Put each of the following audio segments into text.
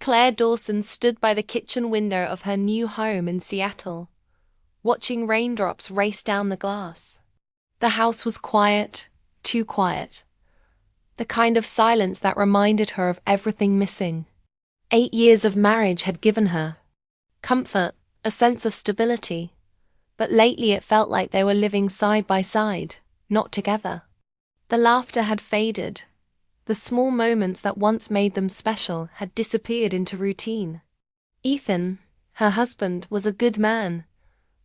Claire Dawson stood by the kitchen window of her new home in Seattle, watching raindrops race down the glass. The house was quiet, too quiet. The kind of silence that reminded her of everything missing. 8 years of marriage had given her comfort, a sense of stability, but lately it felt like they were living side by side, not together. The laughter had faded. The small moments that once made them special had disappeared into routine. Ethan, her husband, was a good man,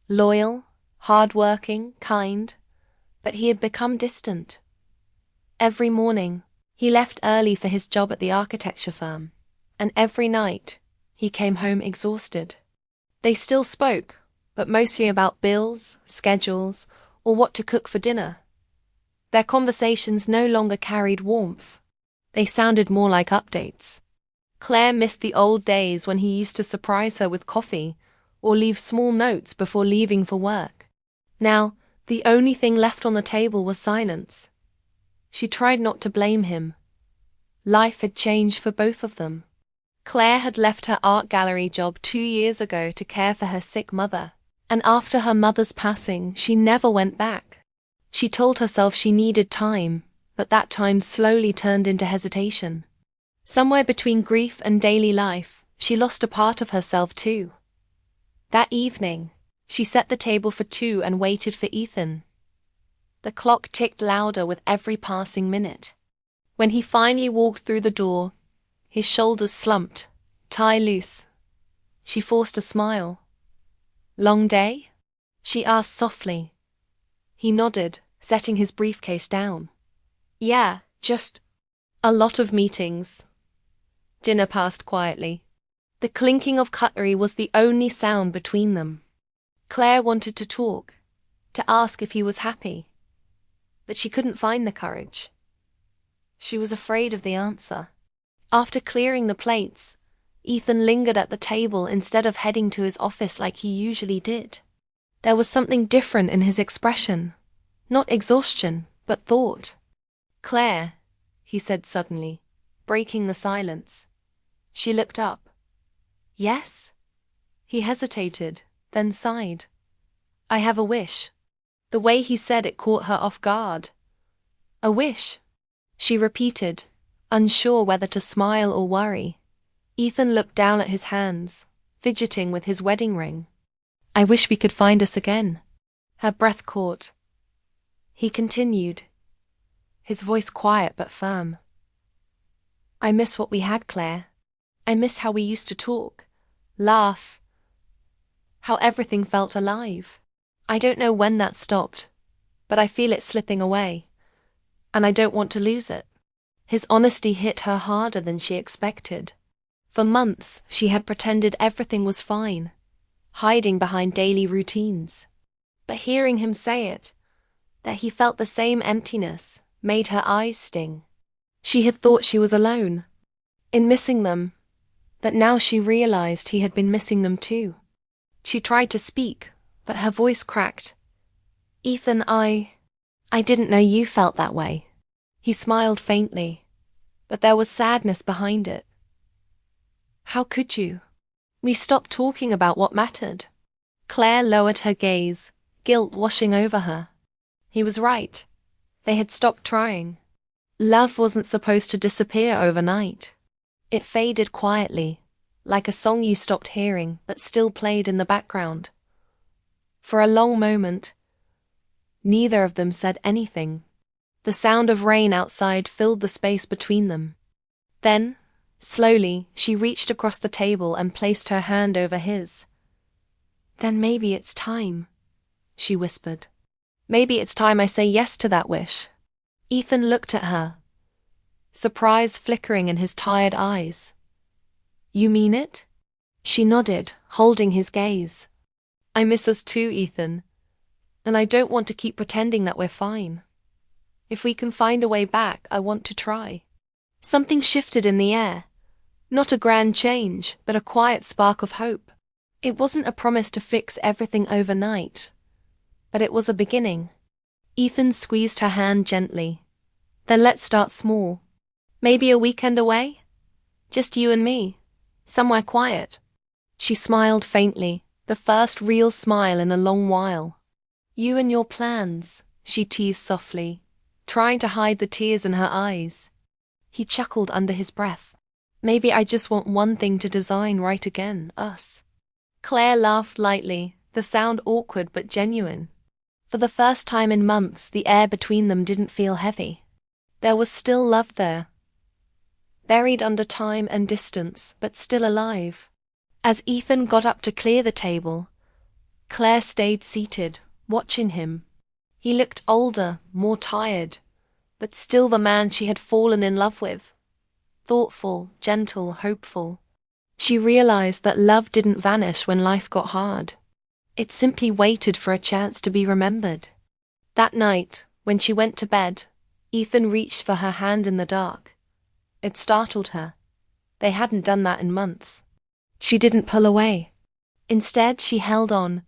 loyal, hard-working, kind, but he had become distant. Every morning, he left early for his job at the architecture firm, and every night, he came home exhausted. They still spoke, but mostly about bills, schedules, or what to cook for dinner. Their conversations no longer carried warmth. They sounded more like updates. Claire missed the old days when he used to surprise her with coffee or leave small notes before leaving for work. Now, the only thing left on the table was silence. She tried not to blame him. Life had changed for both of them. Claire had left her art gallery job 2 years ago to care for her sick mother, and after her mother's passing, she never went back. She told herself she needed time, but that time slowly turned into hesitation. Somewhere between grief and daily life, she lost a part of herself too. That evening, she set the table for 2 and waited for Ethan. The clock ticked louder with every passing minute. When he finally walked through the door, his shoulders slumped, tie loose. She forced a smile. "Long day?" she asked softly. He nodded, setting his briefcase down. "Yeah, just a lot of meetings." Dinner passed quietly. The clinking of cutlery was the only sound between them. Claire wanted to talk, to ask if he was happy, but she couldn't find the courage. She was afraid of the answer. After clearing the plates, Ethan lingered at the table instead of heading to his office like he usually did. There was something different in his expression. Not exhaustion, but thought. "Claire," he said suddenly, breaking the silence. She looked up. "Yes?" He hesitated, then sighed. "I have a wish." The way he said it caught her off guard. "A wish?" she repeated, unsure whether to smile or worry. Ethan looked down at his hands, fidgeting with his wedding ring. "I wish we could find us again." Her breath caught. He continued, his voice quiet but firm. "I miss what we had, Claire. I miss how we used to talk, laugh, how everything felt alive. I don't know when that stopped, but I feel it slipping away, and I don't want to lose it." His honesty hit her harder than she expected. For months, she had pretended everything was fine, hiding behind daily routines. But hearing him say it, that he felt the same emptiness, made her eyes sting. She had thought she was alone in missing them, but now she realized he had been missing them too. She tried to speak, but her voice cracked. "Ethan, I didn't know you felt that way." He smiled faintly, but there was sadness behind it. "How could you? We stopped talking about what mattered." Claire lowered her gaze, guilt washing over her. He was right. They had stopped trying. Love wasn't supposed to disappear overnight. It faded quietly, like a song you stopped hearing but still played in the background. For a long moment, neither of them said anything. The sound of rain outside filled the space between them. Then, slowly, she reached across the table and placed her hand over his. "Then maybe it's time," she whispered. "Maybe it's time I say yes to that wish." Ethan looked at her, surprise flickering in his tired eyes. "You mean it?" She nodded, holding his gaze. "I miss us too, Ethan, and I don't want to keep pretending that we're fine. If we can find a way back, I want to try." Something shifted in the air. Not a grand change, but a quiet spark of hope. It wasn't a promise to fix everything overnight, but it was a beginning. Ethan squeezed her hand gently. "Then let's start small. Maybe a weekend away? Just you and me. Somewhere quiet. She smiled faintly, the first real smile in a long while. You and your plans, she teased softly, trying to hide the tears in her eyes. He chuckled under his breath. Maybe I just want one thing to design right again, us. Claire laughed lightly, the sound awkward but genuine. For the first time in months, the air between them didn't feel heavy. There was still love there, buried under time and distance, but still alive. As Ethan got up to clear the table, Claire stayed seated, watching him. He looked older, more tired, but still the man she had fallen in love with. Thoughtful, gentle, hopeful. She realized that love didn't vanish when life got hard. It simply waited for a chance to be remembered. That night, when she went to bed, Ethan reached for her hand in the dark. It startled her. They hadn't done that in months. She didn't pull away. Instead, she held on,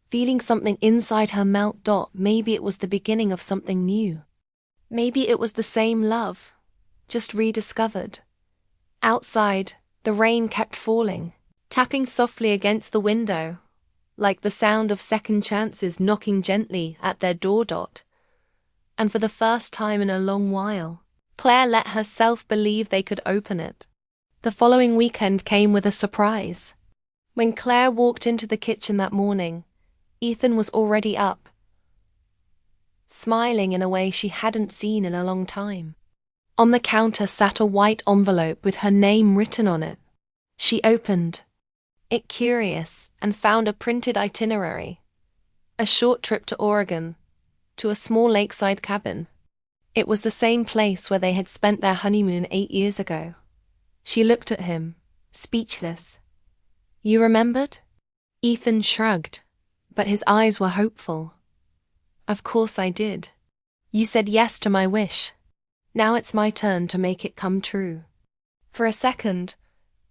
feeling something inside her melt. Maybe it was the beginning of something new. Maybe it was the same love, just rediscovered. Outside, the rain kept falling, tapping softly against the window, like the sound of second chances knocking gently at their door. And for the first time in a long while, Claire let herself believe they could open it. The following weekend came with a surprise. When Claire walked into the kitchen that morning, Ethan was already up, smiling in a way she hadn't seen in a long time. On the counter sat a white envelope with her name written on it. She opened it curious and found a printed itinerary. A short trip to Oregon, to a small lakeside cabin. It was the same place where they had spent their honeymoon 8 years ago. She looked at him, speechless. You remembered? Ethan shrugged, but his eyes were hopeful. Of course I did. You said yes to my wish. Now it's my turn to make it come true. For a second,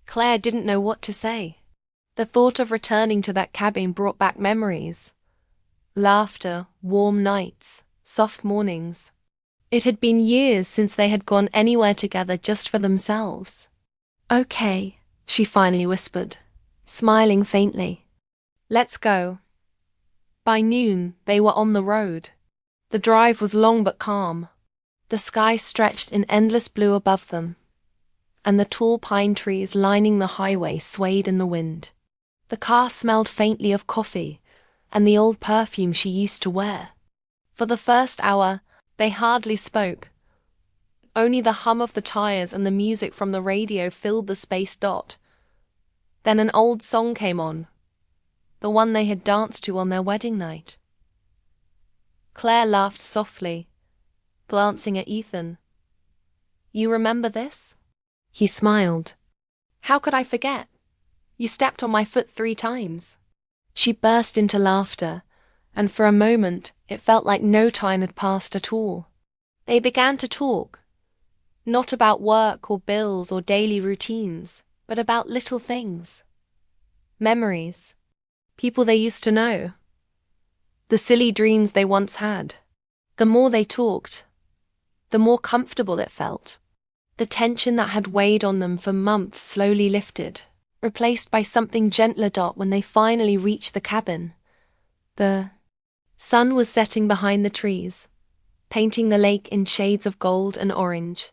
Claire didn't know what to say. The thought of returning to that cabin brought back memories. Laughter, warm nights, soft mornings. It had been years since they had gone anywhere together just for themselves. Okay, she finally whispered, smiling faintly. Let's go. By noon, they were on the road. The drive was long but calm. The sky stretched in endless blue above them, and the tall pine trees lining the highway swayed in the wind. The car smelled faintly of coffee and the old perfume she used to wear. For the first hour, they hardly spoke. Only the hum of the tires and the music from the radio filled the space. Then an old song came on, the one they had danced to on their wedding night. Claire laughed softly, glancing at Ethan. You remember this? He smiled. How could I forget? You stepped on my foot 3 times. She burst into laughter, and for a moment it felt like no time had passed at all. They began to talk, not about work or bills or daily routines, but about little things. Memories, people they used to know, the silly dreams they once had. The more they talked, the more comfortable it felt. The tension that had weighed on them for months slowly lifted, replaced by something gentler. When they finally reached the cabin, the sun was setting behind the trees, painting the lake in shades of gold and orange.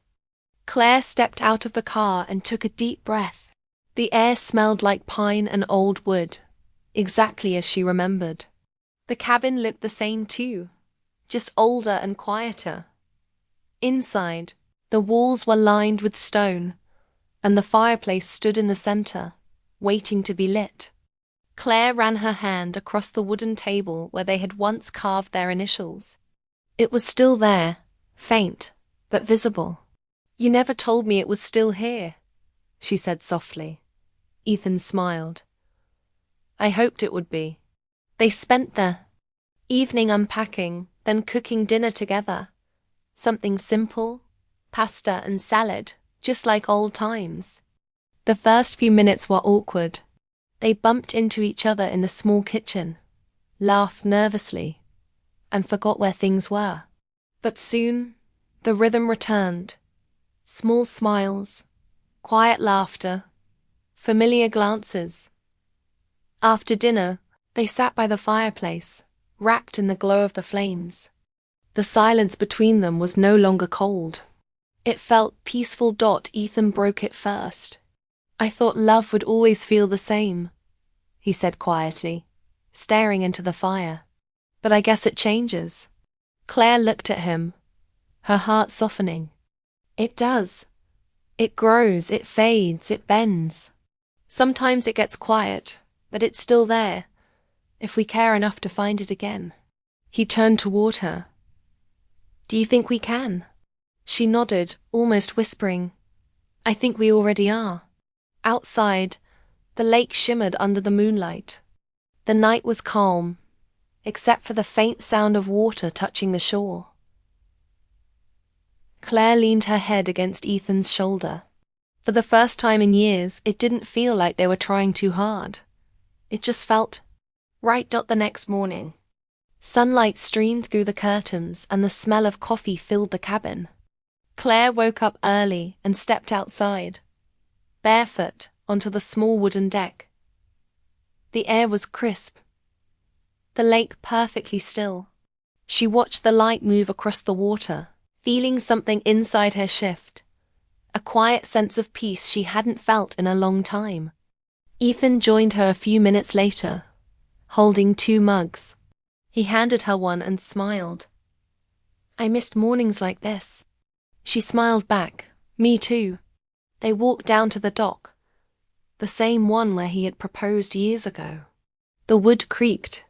Claire stepped out of the car and took a deep breath. The air smelled like pine and old wood, exactly as she remembered. The cabin looked the same too, just older and quieter. Inside, the walls were lined with stone, and the fireplace stood in the center, waiting to be lit. Claire ran her hand across the wooden table where they had once carved their initials. It was still there, faint, but visible. You never told me it was still here, she said softly. Ethan smiled. I hoped it would be. They spent the evening unpacking, then cooking dinner together. Something simple, pasta and salad, just like old times. The first few minutes were awkward. They bumped into each other in the small kitchen, laughed nervously, and forgot where things were. But soon, the rhythm returned. Small smiles, quiet laughter, familiar glances. After dinner, they sat by the fireplace, wrapped in the glow of the flames. The silence between them was no longer cold. It felt peaceful. Ethan broke it first. "I thought love would always feel the same," he said quietly, staring into the fire. "But I guess it changes." Claire looked at him, her heart softening. "It does. It grows, it fades, it bends. Sometimes it gets quiet, but it's still there, if we care enough to find it again." He turned toward her. "Do you think we can?" She nodded, almost whispering, "I think we already are." Outside, the lake shimmered under the moonlight. The night was calm, except for the faint sound of water touching the shore. Claire leaned her head against Ethan's shoulder. For the first time in years, it didn't feel like they were trying too hard. It just felt right. The next morning, sunlight streamed through the curtains and the smell of coffee filled the cabin. Claire woke up early and stepped outside, barefoot, onto the small wooden deck. The air was crisp, the lake perfectly still. She watched the light move across the water, feeling something inside her shift, a quiet sense of peace she hadn't felt in a long time. Ethan joined her a few minutes later, holding 2 mugs. He handed her one and smiled. "I missed mornings like this." She smiled back, "Me too." They walked down to the dock, the same one where he had proposed years ago. The wood creaked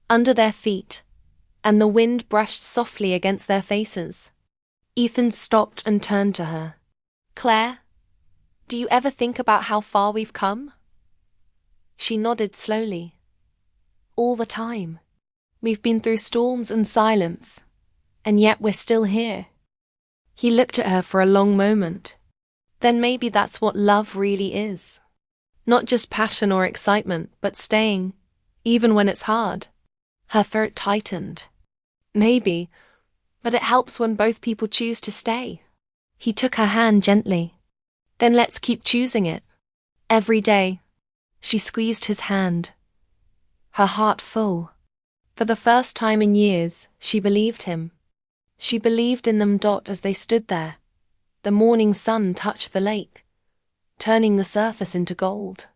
under their feet, and the wind brushed softly against their faces. Ethan stopped and turned to her. "Claire, do you ever think about how far we've come?" She nodded slowly. "All the time. We've been through storms and silence, and yet we're still here." He looked at her for a long moment. "Then maybe that's what love really is. Not just passion or excitement, but staying, even when it's hard." Her throat tightened. "Maybe, but it helps when both people choose to stay." He took her hand gently. "Then let's keep choosing it. Every day." She squeezed his hand, her heart full. For the first time in years, she believed him. She believed in them. As they stood there, the morning sun touched the lake, turning the surface into gold.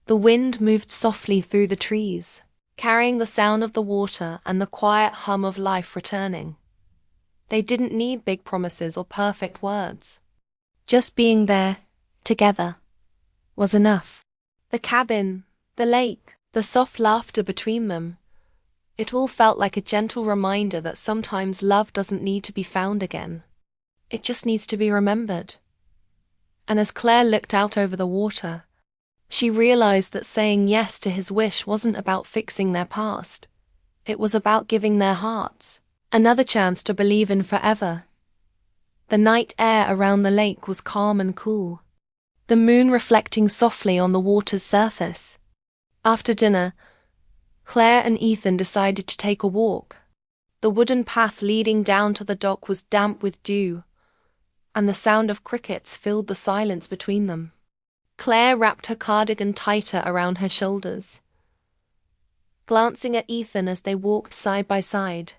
The wind moved softly through the trees, carrying the sound of the water and the quiet hum of life returning. They didn't need big promises or perfect words. Just being there, together, was enough. The cabin, the lake, the soft laughter between them. It all felt like a gentle reminder that sometimes love doesn't need to be found again. It just needs to be remembered. And as Claire looked out over the water, she realized that saying yes to his wish wasn't about fixing their past. It was about giving their hearts another chance to believe in forever. The night air around the lake was calm and cool, the moon reflecting softly on the water's surface. After dinner, Claire and Ethan decided to take a walk. The wooden path leading down to the dock was damp with dew, and the sound of crickets filled the silence between them. Claire wrapped her cardigan tighter around her shoulders, glancing at Ethan as they walked side by side.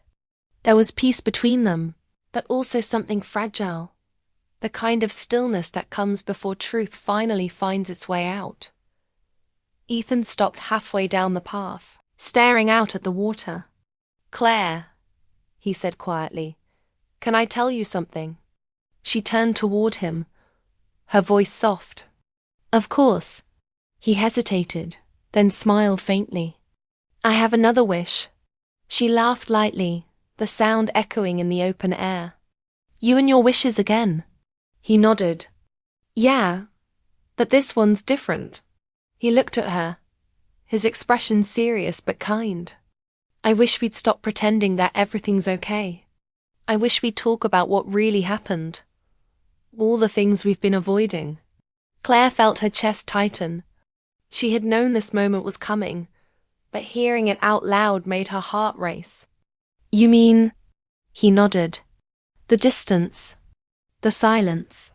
There was peace between them, but also something fragile, the kind of stillness that comes before truth finally finds its way out. Ethan stopped halfway down the path, staring out at the water. "Claire," he said quietly, "can I tell you something?" She turned toward him, her voice soft. "Of course." He hesitated, then smiled faintly. "I have another wish." She laughed lightly, the sound echoing in the open air. "You and your wishes again." He nodded. "Yeah, but this one's different." He looked at her, his expression serious but kind. "I wish we'd stop pretending that everything's okay. I wish we'd talk about what really happened. All the things we've been avoiding." Claire felt her chest tighten. She had known this moment was coming, but hearing it out loud made her heart race. "You mean?" He nodded. "The distance, the silence,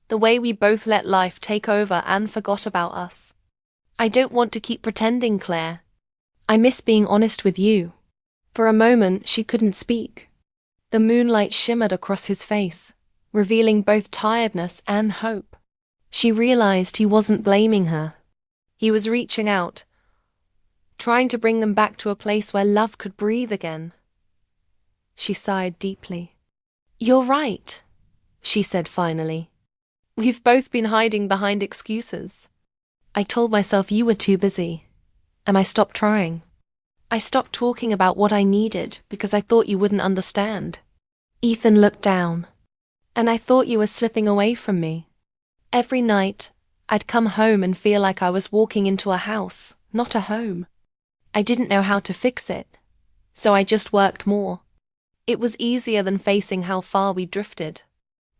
The way we both let life take over and forgot about us. I don't want to keep pretending, Claire. I miss being honest with you. For a moment, she couldn't speak. The moonlight shimmered across his face, revealing both tiredness and hope. She realized he wasn't blaming her. He was reaching out, trying to bring them back to a place where love could breathe again. She sighed deeply. "You're right," she said finally. "We've both been hiding behind excuses. I told myself you were too busy, and I stopped trying. I stopped talking about what I needed because I thought you wouldn't understand." Ethan looked down. "And I thought you were slipping away from me. Every night, I'd come home and feel like I was walking into a house, not a home. I didn't know how to fix it, so I just worked more. It was easier than facing how far we drifted.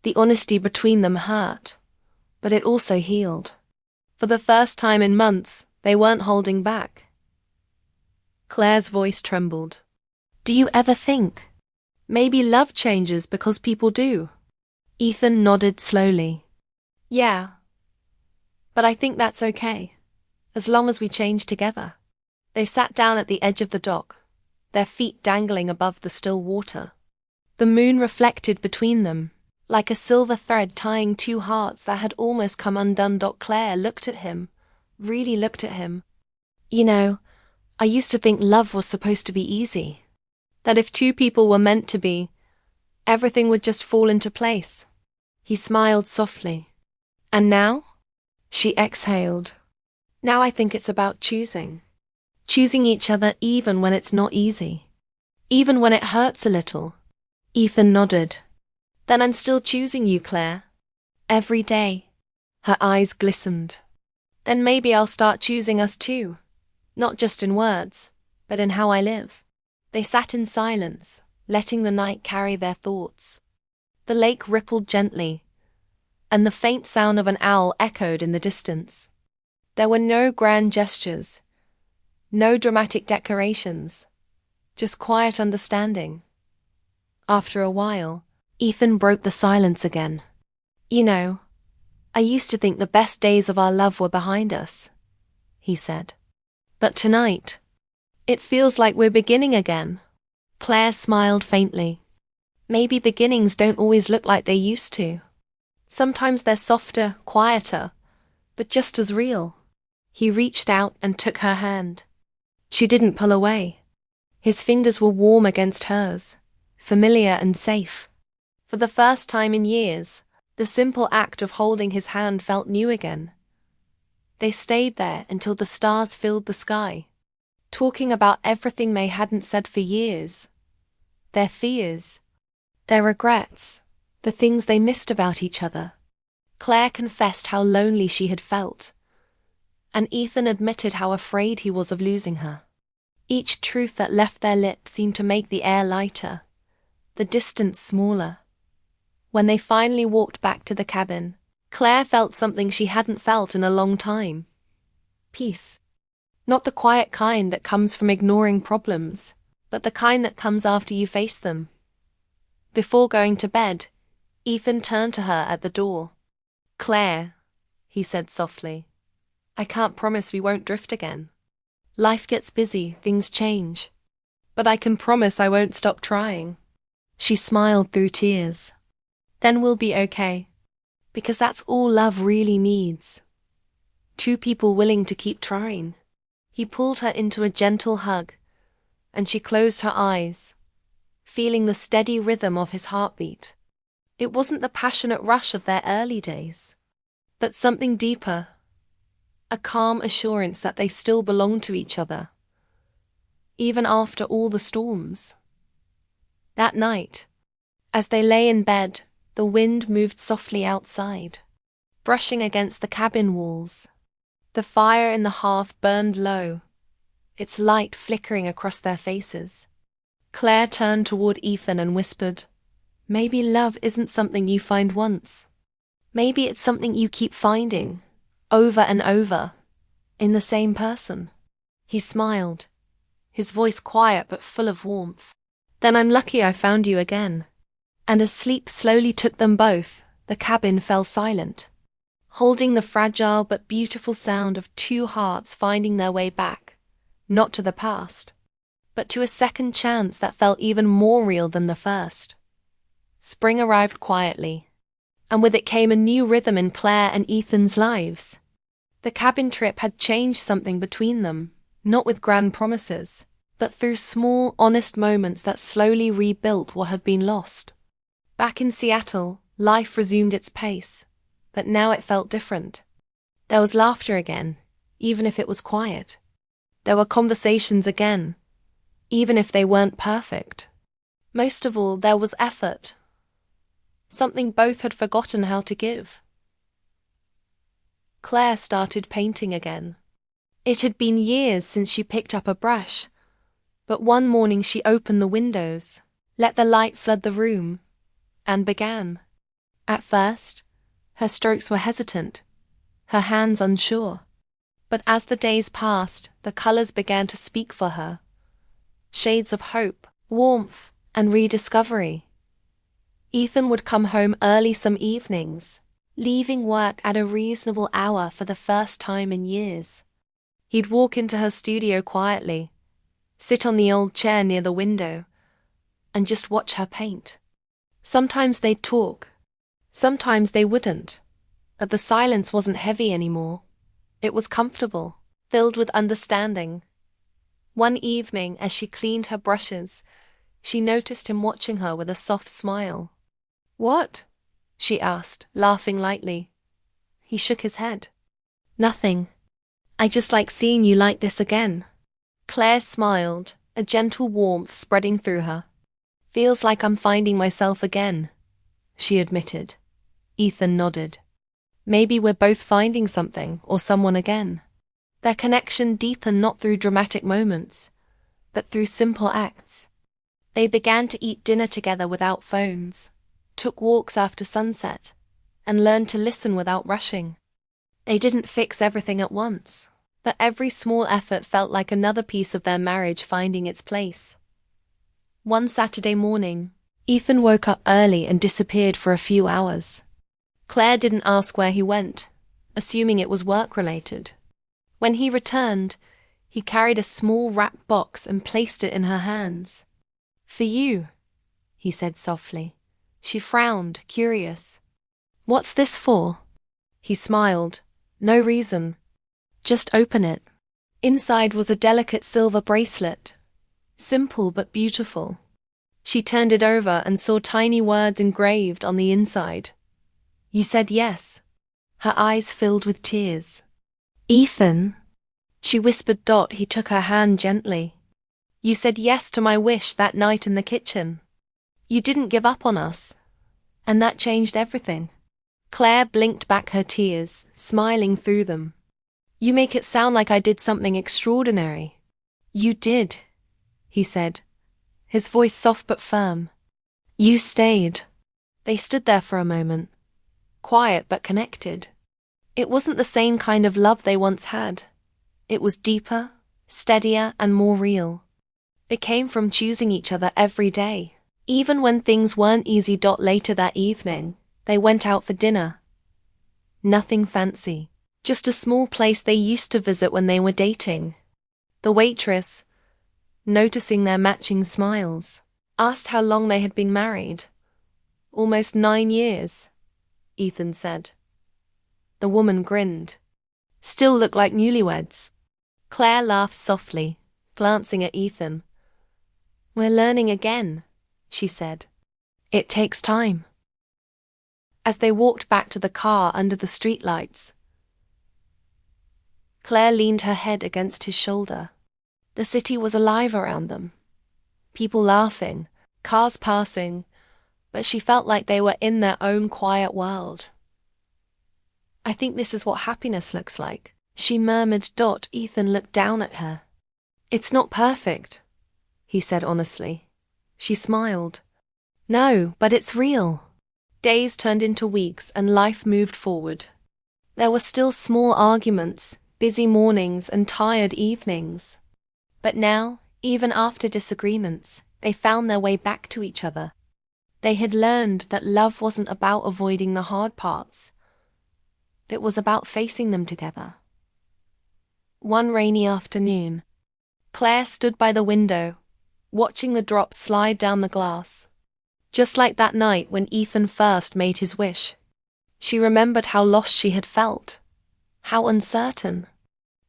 The honesty between them hurt, but it also healed. For the first time in months, they weren't holding back." Claire's voice trembled. "Do you ever think maybe love changes because people do?" Ethan nodded slowly. "Yeah, but I think that's okay, as long as we change together." They sat down at the edge of the dock, their feet dangling above the still water. The moon reflected between them, like a silver thread tying two hearts that had almost come undone. Claire looked at him, really looked at him. "You know, I used to think love was supposed to be easy. That if two people were meant to be, everything would just fall into place." He smiled softly. "And now?" She exhaled. "Now I think it's about choosing. Choosing each other even when it's not easy. Even when it hurts a little." Ethan nodded. "Then I'm still choosing you, Claire. Every day." Her eyes glistened. "Then maybe I'll start choosing us too. Not just in words, but in how I live." They sat in silence, letting the night carry their thoughts. The lake rippled gently, and the faint sound of an owl echoed in the distance. There were no grand gestures, no dramatic declarations, just quiet understanding. After a while, Ethan broke the silence again. "You know, I used to think the best days of our love were behind us," he said. "But tonight, it feels like we're beginning again." Claire smiled faintly. "Maybe beginnings don't always look like they used to. Sometimes they're softer, quieter, but just as real." He reached out and took her hand. She didn't pull away. His fingers were warm against hers, familiar and safe. For the first time in years, the simple act of holding his hand felt new again. They stayed there until the stars filled the sky, talking about everything they hadn't said for years. Their fears, their regrets, the things they missed about each other. Claire confessed how lonely she had felt, and Ethan admitted how afraid he was of losing her. Each truth that left their lips seemed to make the air lighter, the distance smaller. When they finally walked back to the cabin, Claire felt something she hadn't felt in a long time. Peace. Not the quiet kind that comes from ignoring problems, but the kind that comes after you face them. Before going to bed, Ethan turned to her at the door. "Claire," he said softly, "I can't promise we won't drift again. Life gets busy, things change. But I can promise I won't stop trying." She smiled through tears. "Then we'll be okay. Because that's all love really needs. Two people willing to keep trying." He pulled her into a gentle hug, and she closed her eyes, feeling the steady rhythm of his heartbeat. It wasn't the passionate rush of their early days, but something deeper, a calm assurance that they still belonged to each other, even after all the storms. That night, as they lay in bed, the wind moved softly outside, brushing against the cabin walls. The fire in the hearth burned low, its light flickering across their faces. Claire turned toward Ethan and whispered, "Maybe love isn't something you find once. Maybe it's something you keep finding, over and over, in the same person." He smiled, his voice quiet but full of warmth. "Then I'm lucky I found you again." And as sleep slowly took them both, the cabin fell silent, holding the fragile but beautiful sound of two hearts finding their way back, not to the past, but to a second chance that felt even more real than the first. Spring arrived quietly, and with it came a new rhythm in Claire and Ethan's lives. The cabin trip had changed something between them, not with grand promises, but through small, honest moments that slowly rebuilt what had been lost. Back in Seattle, life resumed its pace, but now it felt different. There was laughter again, even if it was quiet. There were conversations again, even if they weren't perfect. Most of all, there was effort. Something both had forgotten how to give. Claire started painting again. It had been years since she picked up a brush, but one morning she opened the windows, let the light flood the room, and began. At first, her strokes were hesitant, her hands unsure. But as the days passed, the colors began to speak for her. Shades of hope, warmth, and rediscovery. Ethan would come home early some evenings, leaving work at a reasonable hour for the first time in years. He'd walk into her studio quietly, sit on the old chair near the window, and just watch her paint. Sometimes they'd talk, sometimes they wouldn't, but the silence wasn't heavy anymore. It was comfortable, filled with understanding. One evening, as she cleaned her brushes, she noticed him watching her with a soft smile. "What?" she asked, laughing lightly. He shook his head. "Nothing. I just like seeing you like this again." Claire smiled, a gentle warmth spreading through her. "Feels like I'm finding myself again," she admitted. Ethan nodded. "Maybe we're both finding something or someone again." Their connection deepened not through dramatic moments, but through simple acts. They began to eat dinner together without phones, took walks after sunset, and learned to listen without rushing. They didn't fix everything at once, but every small effort felt like another piece of their marriage finding its place. One Saturday morning, Ethan woke up early and disappeared for a few hours. Claire didn't ask where he went, assuming it was work-related. When he returned, he carried a small wrapped box and placed it in her hands. "For you," he said softly. She frowned, curious. "What's this for?" He smiled. "No reason. Just open it." Inside was a delicate silver bracelet, simple but beautiful. She turned it over and saw tiny words engraved on the inside. "You said yes." Her eyes filled with tears. "Ethan," she whispered. He took her hand gently. "You said yes to my wish that night in the kitchen. You didn't give up on us, and that changed everything." Claire blinked back her tears, smiling through them. "You make it sound like I did something extraordinary." "You did," he said, his voice soft but firm. "You stayed." They stood there for a moment, quiet but connected. It wasn't the same kind of love they once had. It was deeper, steadier, and more real. It came from choosing each other every day. Even when things weren't easy. Later that evening, they went out for dinner. Nothing fancy, just a small place they used to visit when they were dating. The waitress, noticing their matching smiles, asked how long they had been married. "Almost 9 years, Ethan said. The woman grinned. "Still look like newlyweds." Claire laughed softly, glancing at Ethan. "We're learning again," she said. "It takes time." As they walked back to the car under the streetlights, Claire leaned her head against his shoulder. The city was alive around them. People laughing, cars passing, but she felt like they were in their own quiet world. "I think this is what happiness looks like," she murmured. Ethan looked down at her. "It's not perfect," he said honestly. She smiled. "No, but it's real." Days turned into weeks and life moved forward. There were still small arguments, busy mornings, and tired evenings. But now, even after disagreements, they found their way back to each other. They had learned that love wasn't about avoiding the hard parts. It was about facing them together. One rainy afternoon, Claire stood by the window, watching the drops slide down the glass. Just like that night when Ethan first made his wish. She remembered how lost she had felt, how uncertain.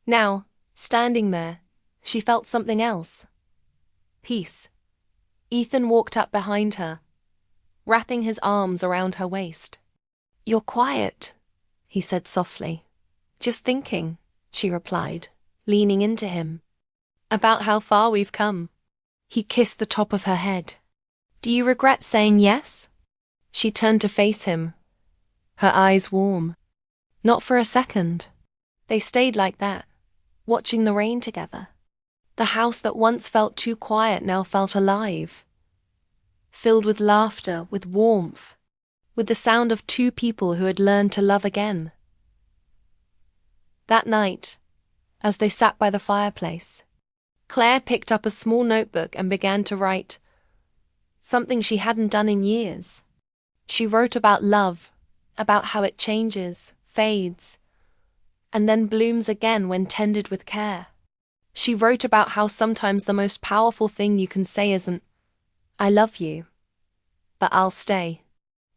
Now, standing there, she felt something else. Peace. Ethan walked up behind her, wrapping his arms around her waist. "You're quiet," he said softly. "Just thinking," she replied, leaning into him. "About how far we've come." He kissed the top of her head. "Do you regret saying yes?" She turned to face him, her eyes warm. Not for a second. They stayed like that, watching the rain together. The house that once felt too quiet now felt alive, filled with laughter, with warmth, with the sound of two people who had learned to love again. That night, as they sat by the fireplace, Claire picked up a small notebook and began to write, something she hadn't done in years. She wrote about love, about how it changes, fades, and then blooms again when tended with care. She wrote about how sometimes the most powerful thing you can say isn't, "I love you," but "I'll stay."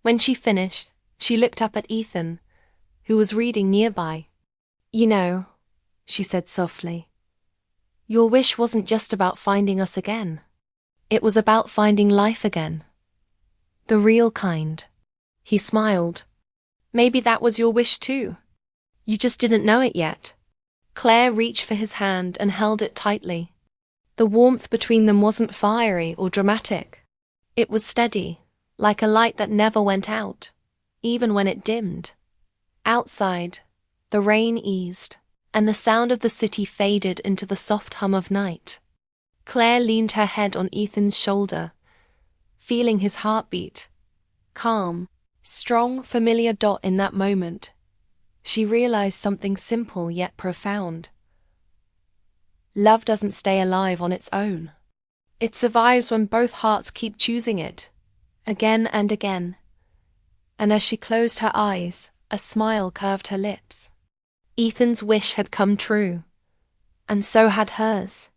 When she finished, she looked up at Ethan, who was reading nearby. "You know," she said softly, "your wish wasn't just about finding us again. It was about finding life again. The real kind." He smiled. "Maybe that was your wish too. You just didn't know it yet." Claire reached for his hand and held it tightly. The warmth between them wasn't fiery or dramatic. It was steady, like a light that never went out, even when it dimmed. Outside, the rain eased, and the sound of the city faded into the soft hum of night. Claire leaned her head on Ethan's shoulder, feeling his heartbeat. Calm, strong, familiar dot in that moment. She realized something simple yet profound. Love doesn't stay alive on its own. It survives when both hearts keep choosing it, again and again. And as she closed her eyes, a smile curved her lips. Ethan's wish had come true, and so had hers.